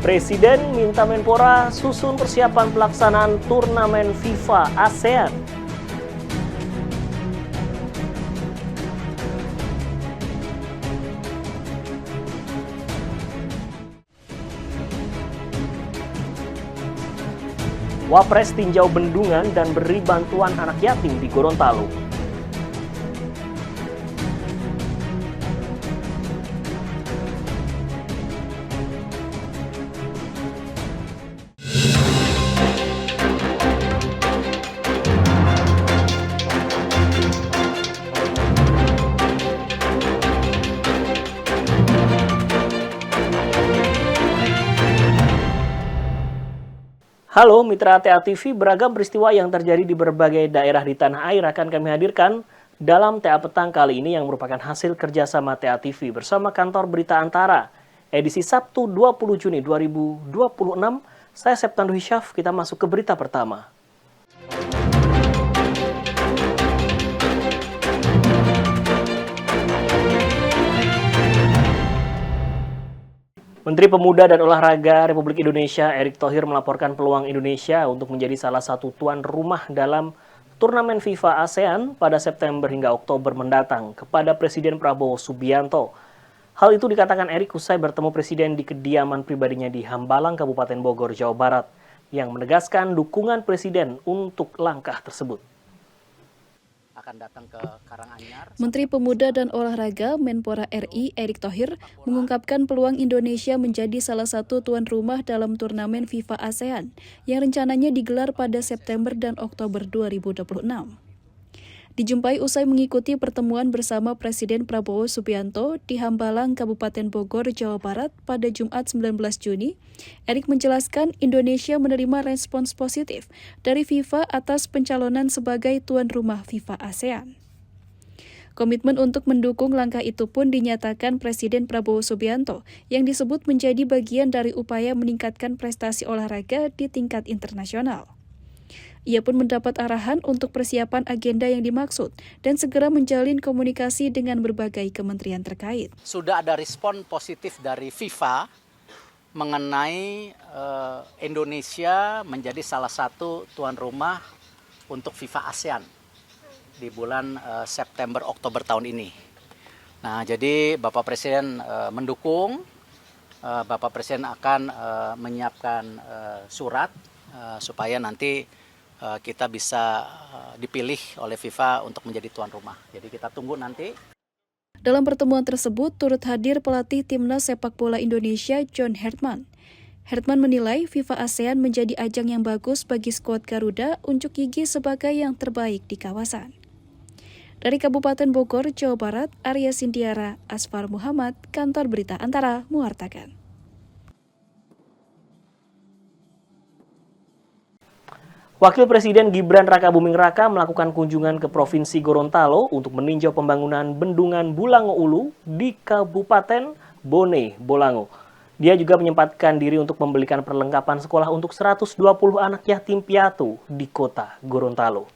Presiden minta Menpora susun persiapan pelaksanaan turnamen FIFA ASEAN. Wapres tinjau bendungan dan beri bantuan anak yatim di Gorontalo. Halo Mitra TA TV, beragam peristiwa yang terjadi di berbagai daerah di tanah air akan kami hadirkan dalam TA Petang kali ini yang merupakan hasil kerjasama TA TV bersama Kantor Berita Antara. Edisi Sabtu 20 Juni 2026, saya Septandu Hisyaf, kita masuk ke berita pertama. Menteri Pemuda dan Olahraga Republik Indonesia Erick Thohir melaporkan peluang Indonesia untuk menjadi salah satu tuan rumah dalam turnamen FIFA ASEAN pada September hingga Oktober mendatang kepada Presiden Prabowo Subianto. Hal itu dikatakan Erick usai bertemu Presiden di kediaman pribadinya di Hambalang, Kabupaten Bogor, Jawa Barat, yang menegaskan dukungan Presiden untuk langkah tersebut. Datang ke Karanganyar. Menteri Pemuda dan Olahraga Menpora RI Erick Thohir mengungkapkan peluang Indonesia menjadi salah satu tuan rumah dalam turnamen FIFA ASEAN yang rencananya digelar pada September dan Oktober 2026. Dijumpai usai mengikuti pertemuan bersama Presiden Prabowo Subianto di Hambalang, Kabupaten Bogor, Jawa Barat pada Jumat 19 Juni, Erick menjelaskan Indonesia menerima respons positif dari FIFA atas pencalonan sebagai tuan rumah FIFA ASEAN. Komitmen untuk mendukung langkah itu pun dinyatakan Presiden Prabowo Subianto yang disebut menjadi bagian dari upaya meningkatkan prestasi olahraga di tingkat internasional. Ia pun mendapat arahan untuk persiapan agenda yang dimaksud dan segera menjalin komunikasi dengan berbagai kementerian terkait. Sudah ada respon positif dari FIFA mengenai Indonesia menjadi salah satu tuan rumah untuk FIFA ASEAN di bulan September Oktober tahun ini. Nah, jadi Bapak Presiden mendukung, Bapak Presiden akan menyiapkan surat supaya nanti kita bisa dipilih oleh FIFA untuk menjadi tuan rumah. Jadi kita tunggu nanti. Dalam pertemuan tersebut turut hadir pelatih Timnas Sepak Bola Indonesia John Hertman. Hertman menilai FIFA ASEAN menjadi ajang yang bagus bagi skuad Garuda unjuk gigi sebagai yang terbaik di kawasan. Dari Kabupaten Bogor, Jawa Barat, Arya Sintiara, Asfar Muhammad, Kantor Berita Antara mewartakan. Wakil Presiden Gibran Rakabuming Raka melakukan kunjungan ke Provinsi Gorontalo untuk meninjau pembangunan Bendungan Bulango Ulu di Kabupaten Bone Bolango. Dia juga menyempatkan diri untuk membelikan perlengkapan sekolah untuk 120 anak yatim piatu di kota Gorontalo.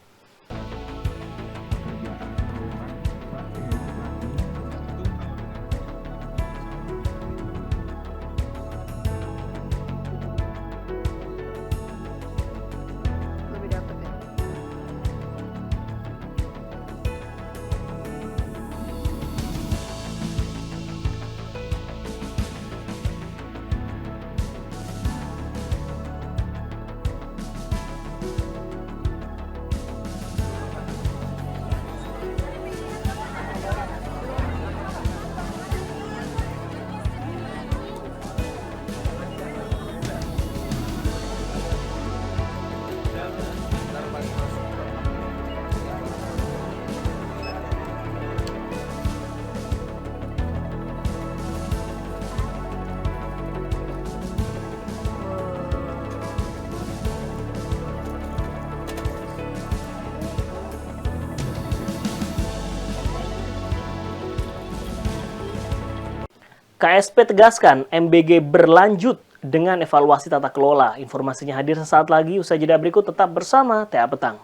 KSP tegaskan MBG berlanjut dengan evaluasi tata kelola. Informasinya hadir sesaat lagi, usai jeda berikut tetap bersama TA Petang.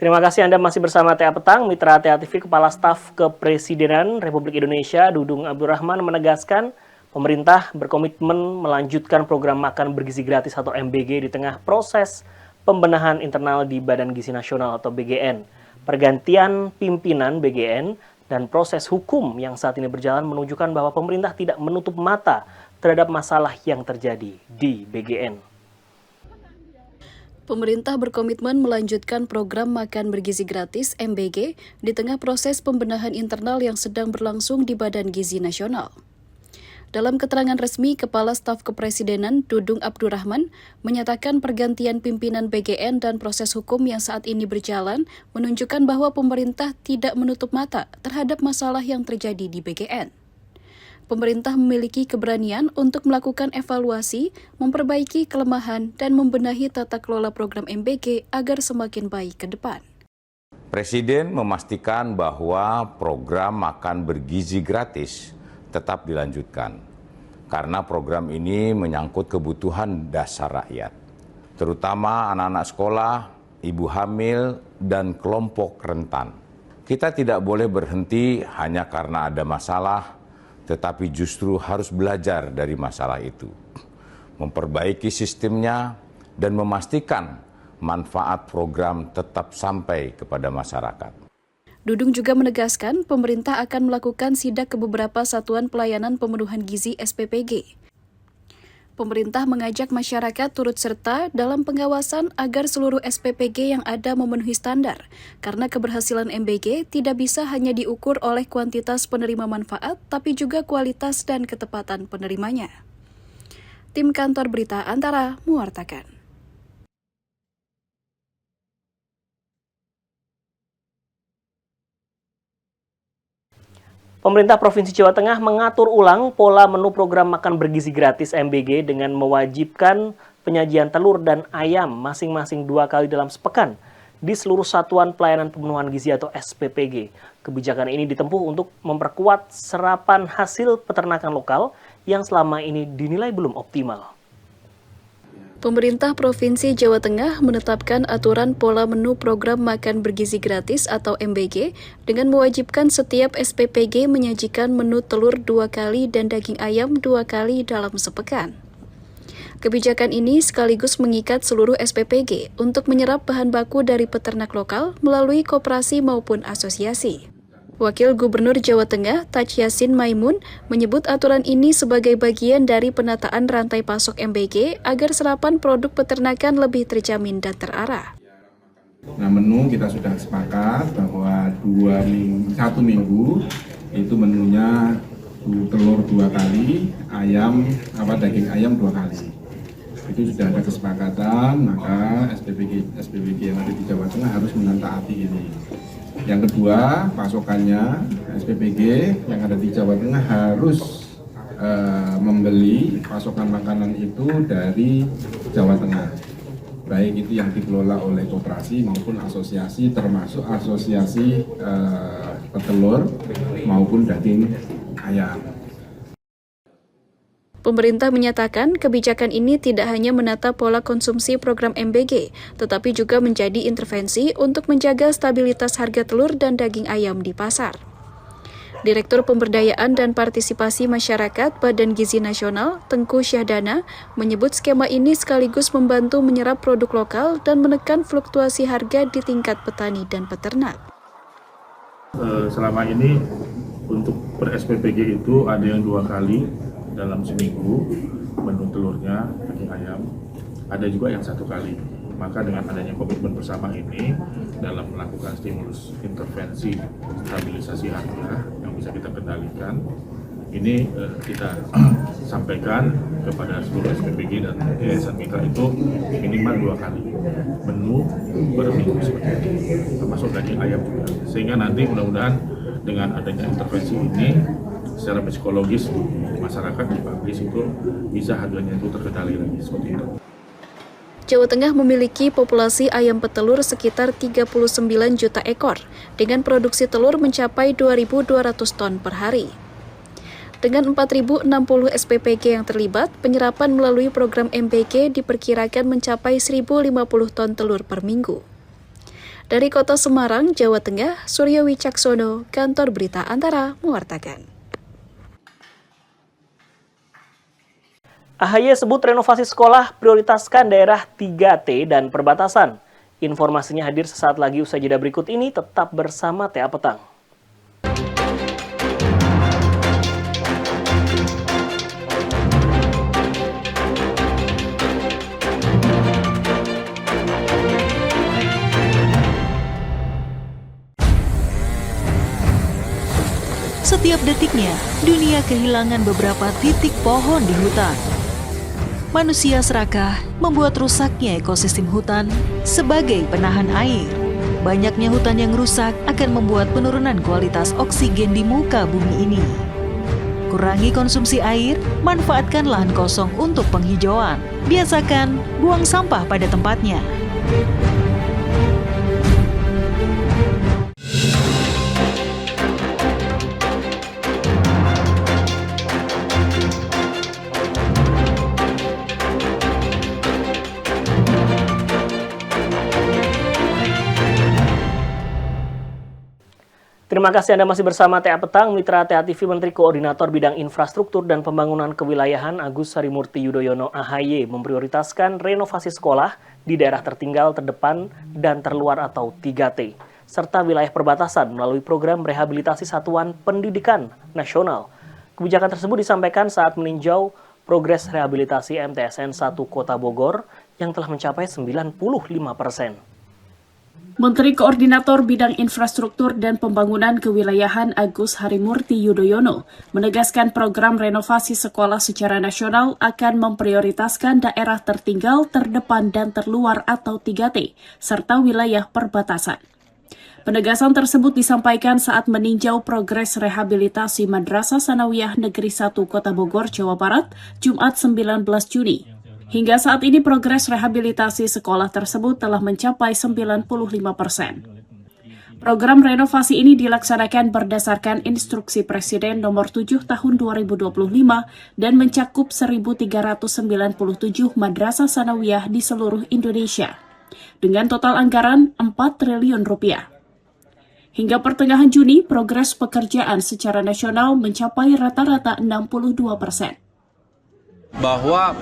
Terima kasih Anda masih bersama TA Petang. Mitra TA TV, Kepala Staf Kepresidenan Republik Indonesia Dudung Abdurrahman menegaskan pemerintah berkomitmen melanjutkan program makan bergizi gratis atau MBG di tengah proses pembenahan internal di Badan Gizi Nasional atau BGN. Pergantian pimpinan BGN dan proses hukum yang saat ini berjalan menunjukkan bahwa pemerintah tidak menutup mata terhadap masalah yang terjadi di BGN. Pemerintah berkomitmen melanjutkan program makan bergizi gratis (MBG) di tengah proses pembenahan internal yang sedang berlangsung di Badan Gizi Nasional. Dalam keterangan resmi, Kepala Staf Kepresidenan Dudung Abdurrahman menyatakan pergantian pimpinan BGN dan proses hukum yang saat ini berjalan menunjukkan bahwa pemerintah tidak menutup mata terhadap masalah yang terjadi di BGN. Pemerintah memiliki keberanian untuk melakukan evaluasi, memperbaiki kelemahan, dan membenahi tata kelola program MBG agar semakin baik ke depan. Presiden memastikan bahwa program makan bergizi gratis tetap dilanjutkan, karena program ini menyangkut kebutuhan dasar rakyat, terutama anak-anak sekolah, ibu hamil, dan kelompok rentan. Kita tidak boleh berhenti hanya karena ada masalah, tetapi justru harus belajar dari masalah itu, memperbaiki sistemnya, dan memastikan manfaat program tetap sampai kepada masyarakat. Dudung juga menegaskan pemerintah akan melakukan sidak ke beberapa satuan pelayanan pemenuhan gizi SPPG. Pemerintah mengajak masyarakat turut serta dalam pengawasan agar seluruh SPPG yang ada memenuhi standar, karena keberhasilan MBG tidak bisa hanya diukur oleh kuantitas penerima manfaat, tapi juga kualitas dan ketepatan penerimanya. Tim Kantor Berita Antara mewartakan. Pemerintah Provinsi Jawa Tengah mengatur ulang pola menu program makan bergizi gratis MBG dengan mewajibkan penyajian telur dan ayam masing-masing 2 kali dalam sepekan di seluruh satuan pelayanan pemenuhan gizi atau SPPG. Kebijakan ini ditempuh untuk memperkuat serapan hasil peternakan lokal yang selama ini dinilai belum optimal. Pemerintah Provinsi Jawa Tengah menetapkan aturan pola menu program makan bergizi gratis atau MBG dengan mewajibkan setiap SPPG menyajikan menu telur 2 kali dan daging ayam 2 kali dalam sepekan. Kebijakan ini sekaligus mengikat seluruh SPPG untuk menyerap bahan baku dari peternak lokal melalui koperasi maupun asosiasi. Wakil Gubernur Jawa Tengah, Taj Yassin Maimun, menyebut aturan ini sebagai bagian dari penataan rantai pasok MBG agar serapan produk peternakan lebih terjamin dan terarah. Nah, menu kita sudah sepakat bahwa 1 minggu itu menunya telur 2 kali, daging ayam 2 kali. Itu sudah ada kesepakatan, maka SPPG yang ada di Jawa Tengah harus menentaati ini. Yang kedua, pasokannya SPPG yang ada di Jawa Tengah harus membeli pasokan makanan itu dari Jawa Tengah. Baik itu yang dikelola oleh koperasi maupun asosiasi, termasuk asosiasi petelur maupun daging ayam. Pemerintah menyatakan kebijakan ini tidak hanya menata pola konsumsi program MBG, tetapi juga menjadi intervensi untuk menjaga stabilitas harga telur dan daging ayam di pasar. Direktur Pemberdayaan dan Partisipasi Masyarakat Badan Gizi Nasional, Tengku Syahdana, menyebut skema ini sekaligus membantu menyerap produk lokal dan menekan fluktuasi harga di tingkat petani dan peternak. Selama ini untuk per SPPG itu ada yang 2 kali dalam seminggu menu telurnya, daging ayam, ada juga yang 1 kali. Maka dengan adanya komitmen bersama ini dalam melakukan stimulus intervensi stabilisasi harga yang bisa kita kendalikan, ini kita sampaikan kepada seluruh SPPG dan yayasan mitra itu minimal 2 kali menu per minggu seperti ini, termasuk daging ayam juga. Sehingga nanti mudah-mudahan dengan adanya intervensi ini secara psikologis masyarakat di publis itu bisa harganya itu terkendali lagi seperti itu. Jawa Tengah memiliki populasi ayam petelur sekitar 39 juta ekor, dengan produksi telur mencapai 2.200 ton per hari. Dengan 4.060 SPPG yang terlibat, penyerapan melalui program MBG diperkirakan mencapai 1.050 ton telur per minggu. Dari Kota Semarang, Jawa Tengah, Surya Wicaksono, Kantor Berita Antara mewartakan. AHY sebut renovasi sekolah prioritaskan daerah 3T dan perbatasan. Informasinya hadir sesaat lagi usai jeda berikut ini, tetap bersama TA Petang. Setiap detiknya, dunia kehilangan beberapa titik pohon di hutan. Manusia serakah membuat rusaknya ekosistem hutan sebagai penahan air. Banyaknya hutan yang rusak akan membuat penurunan kualitas oksigen di muka bumi ini. Kurangi konsumsi air, manfaatkan lahan kosong untuk penghijauan. Biasakan buang sampah pada tempatnya. Terima kasih Anda masih bersama TA Petang, Mitra TA TV. Menteri Koordinator Bidang Infrastruktur dan Pembangunan Kewilayahan Agus Harimurti Yudhoyono AHY memprioritaskan renovasi sekolah di daerah tertinggal, terdepan, dan terluar atau 3T, serta wilayah perbatasan melalui program rehabilitasi satuan pendidikan nasional. Kebijakan tersebut disampaikan saat meninjau progres rehabilitasi MTSN 1 Kota Bogor yang telah mencapai 95%. Menteri Koordinator Bidang Infrastruktur dan Pembangunan Kewilayahan Agus Harimurti Yudhoyono menegaskan program renovasi sekolah secara nasional akan memprioritaskan daerah tertinggal, terdepan, dan terluar atau 3T, serta wilayah perbatasan. Penegasan tersebut disampaikan saat meninjau progres rehabilitasi Madrasah Sanawiyah Negeri 1 Kota Bogor, Jawa Barat, Jumat 19 Juni. Hingga saat ini progres rehabilitasi sekolah tersebut telah mencapai 95%. Program renovasi ini dilaksanakan berdasarkan instruksi Presiden nomor 7 tahun 2025 dan mencakup 1.397 madrasah sanawiyah di seluruh Indonesia, dengan total anggaran 4 triliun rupiah. Hingga pertengahan Juni, progres pekerjaan secara nasional mencapai rata-rata 62%. Bahwa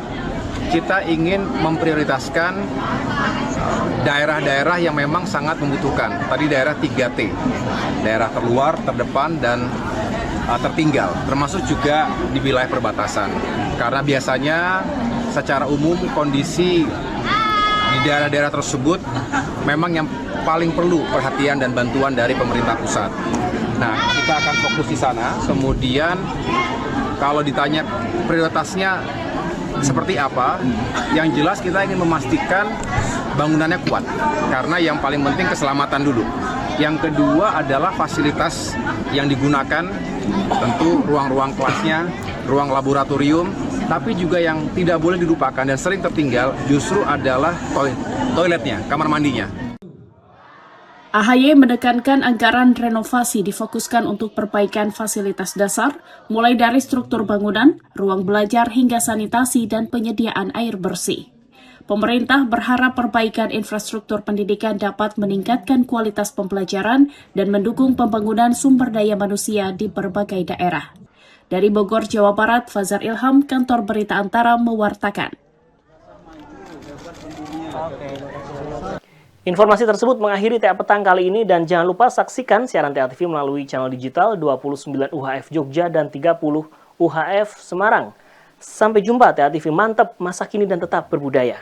kita ingin memprioritaskan daerah-daerah yang memang sangat membutuhkan. Tadi daerah 3T, daerah terluar, terdepan, dan tertinggal, termasuk juga di wilayah perbatasan. Karena biasanya secara umum kondisi di daerah-daerah tersebut memang yang paling perlu perhatian dan bantuan dari pemerintah pusat. Nah, kita akan fokus di sana. Kemudian kalau ditanya prioritasnya seperti apa, yang jelas kita ingin memastikan bangunannya kuat, karena yang paling penting keselamatan dulu. Yang kedua adalah fasilitas yang digunakan, tentu ruang-ruang kelasnya, ruang laboratorium, tapi juga yang tidak boleh dilupakan dan sering tertinggal justru adalah toiletnya, kamar mandinya. AHY menekankan anggaran renovasi difokuskan untuk perbaikan fasilitas dasar, mulai dari struktur bangunan, ruang belajar, hingga sanitasi dan penyediaan air bersih. Pemerintah berharap perbaikan infrastruktur pendidikan dapat meningkatkan kualitas pembelajaran dan mendukung pembangunan sumber daya manusia di berbagai daerah. Dari Bogor, Jawa Barat, Fazar Ilham, Kantor Berita Antara mewartakan. Informasi tersebut mengakhiri TA Petang kali ini, dan jangan lupa saksikan siaran TA TV melalui channel digital 29 UHF Jogja dan 30 UHF Semarang. Sampai jumpa TA TV, mantap, masa kini dan tetap berbudaya.